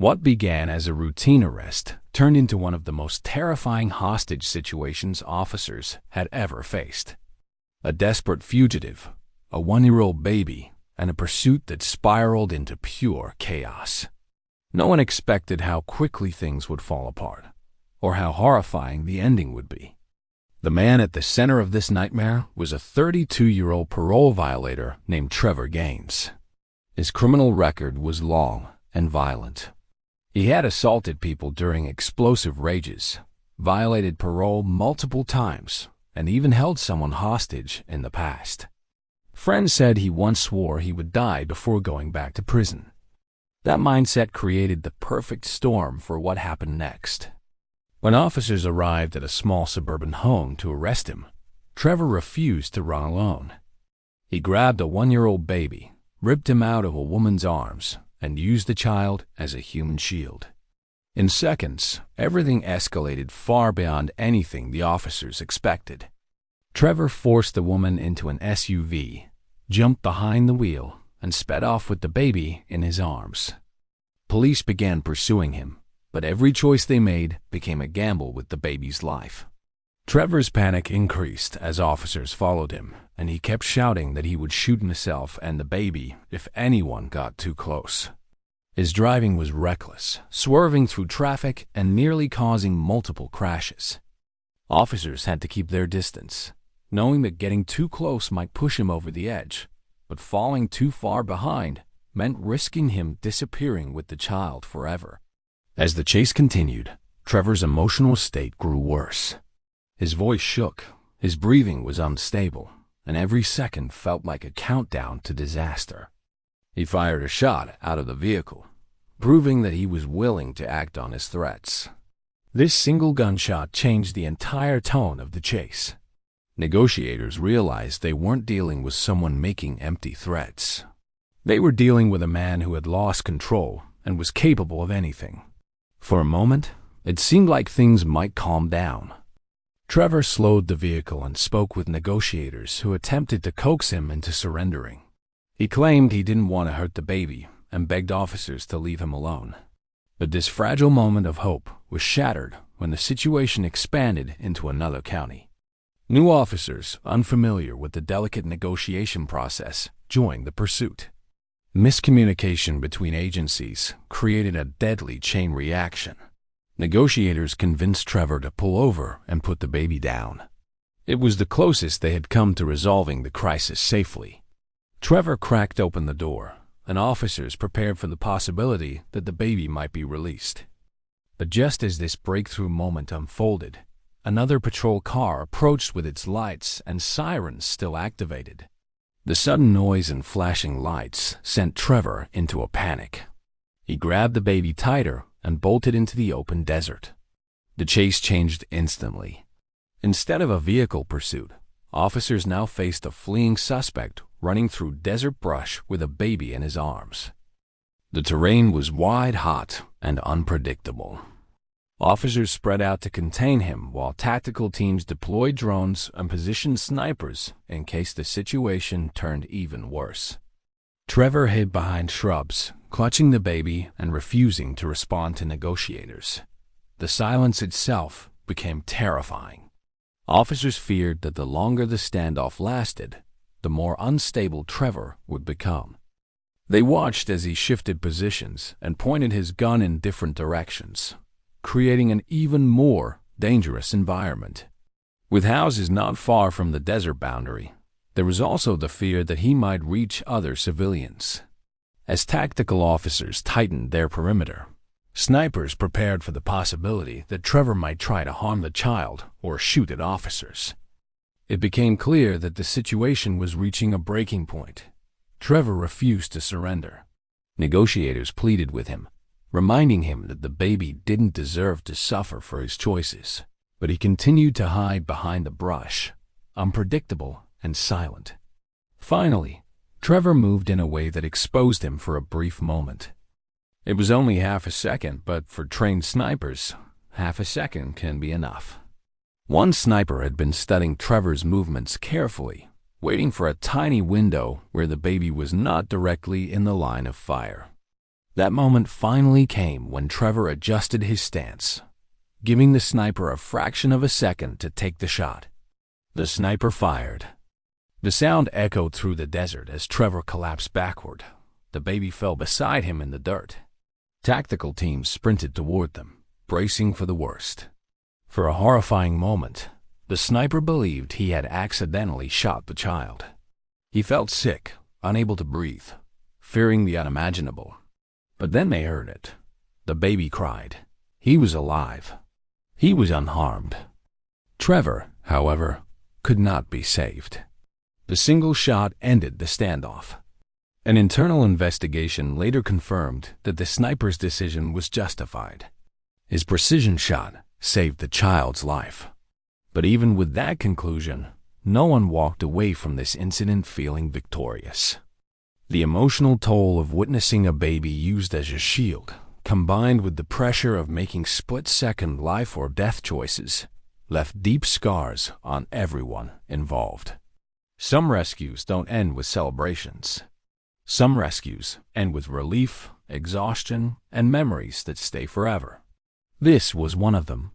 What began as a routine arrest turned into one of the most terrifying hostage situations officers had ever faced. A desperate fugitive, a 1-year-old baby, and a pursuit that spiraled into pure chaos. No one expected how quickly things would fall apart, or how horrifying the ending would be. The man at the center of this nightmare was a 32-year-old parole violator named Trevor Gaines. His criminal record was long and violent. He had assaulted people during explosive rages, violated parole multiple times, and even held someone hostage in the past. Friends said he once swore he would die before going back to prison. That mindset created the perfect storm for what happened next. When officers arrived at a small suburban home to arrest him, Trevor refused to run alone. He grabbed a 1-year-old baby, ripped him out of a woman's arms, and used the child as a human shield. In seconds, everything escalated far beyond anything the officers expected. Trevor forced the woman into an SUV, jumped behind the wheel, and sped off with the baby in his arms. Police began pursuing him, but every choice they made became a gamble with the baby's life. Trevor's panic increased as officers followed him, and he kept shouting that he would shoot himself and the baby if anyone got too close. His driving was reckless, swerving through traffic and nearly causing multiple crashes. Officers had to keep their distance, knowing that getting too close might push him over the edge, but falling too far behind meant risking him disappearing with the child forever. As the chase continued, Trevor's emotional state grew worse. His voice shook, his breathing was unstable, and every second felt like a countdown to disaster. He fired a shot out of the vehicle, proving that he was willing to act on his threats. This single gunshot changed the entire tone of the chase. Negotiators realized they weren't dealing with someone making empty threats. They were dealing with a man who had lost control and was capable of anything. For a moment, it seemed like things might calm down. Trevor slowed the vehicle and spoke with negotiators who attempted to coax him into surrendering. He claimed he didn't want to hurt the baby and begged officers to leave him alone. But this fragile moment of hope was shattered when the situation expanded into another county. New officers, unfamiliar with the delicate negotiation process, joined the pursuit. Miscommunication between agencies created a deadly chain reaction. Negotiators convinced Trevor to pull over and put the baby down. It was the closest they had come to resolving the crisis safely. Trevor cracked open the door, and officers prepared for the possibility that the baby might be released. But just as this breakthrough moment unfolded, another patrol car approached with its lights and sirens still activated. The sudden noise and flashing lights sent Trevor into a panic. He grabbed the baby tighter and bolted into the open desert. The chase changed instantly. Instead of a vehicle pursuit, officers now faced a fleeing suspect running through desert brush with a baby in his arms. The terrain was wide-hot and unpredictable. Officers spread out to contain him while tactical teams deployed drones and positioned snipers in case the situation turned even worse. Trevor hid behind shrubs, clutching the baby and refusing to respond to negotiators. The silence itself became terrifying. Officers feared that the longer the standoff lasted, the more unstable Trevor would become. They watched as he shifted positions and pointed his gun in different directions, creating an even more dangerous environment. With houses not far from the desert boundary, there was also the fear that he might reach other civilians. As tactical officers tightened their perimeter, snipers prepared for the possibility that Trevor might try to harm the child or shoot at officers. It became clear that the situation was reaching a breaking point. Trevor refused to surrender. Negotiators pleaded with him, reminding him that the baby didn't deserve to suffer for his choices. But he continued to hide behind the brush, unpredictable and silent. Finally, Trevor moved in a way that exposed him for a brief moment. It was only half a second, but for trained snipers, half a second can be enough. One sniper had been studying Trevor's movements carefully, waiting for a tiny window where the baby was not directly in the line of fire. That moment finally came when Trevor adjusted his stance, giving the sniper a fraction of a second to take the shot. The sniper fired. The sound echoed through the desert as Trevor collapsed backward. The baby fell beside him in the dirt. Tactical teams sprinted toward them, bracing for the worst. For a horrifying moment, the sniper believed he had accidentally shot the child. He felt sick, unable to breathe, fearing the unimaginable. But then they heard it. The baby cried. He was alive. He was unharmed. Trevor, however, could not be saved. The single shot ended the standoff. An internal investigation later confirmed that the sniper's decision was justified. His precision shot saved the child's life. But even with that conclusion, no one walked away from this incident feeling victorious. The emotional toll of witnessing a baby used as a shield, combined with the pressure of making split-second life or death choices, left deep scars on everyone involved. Some rescues don't end with celebrations. Some rescues end with relief, exhaustion, and memories that stay forever. This was one of them.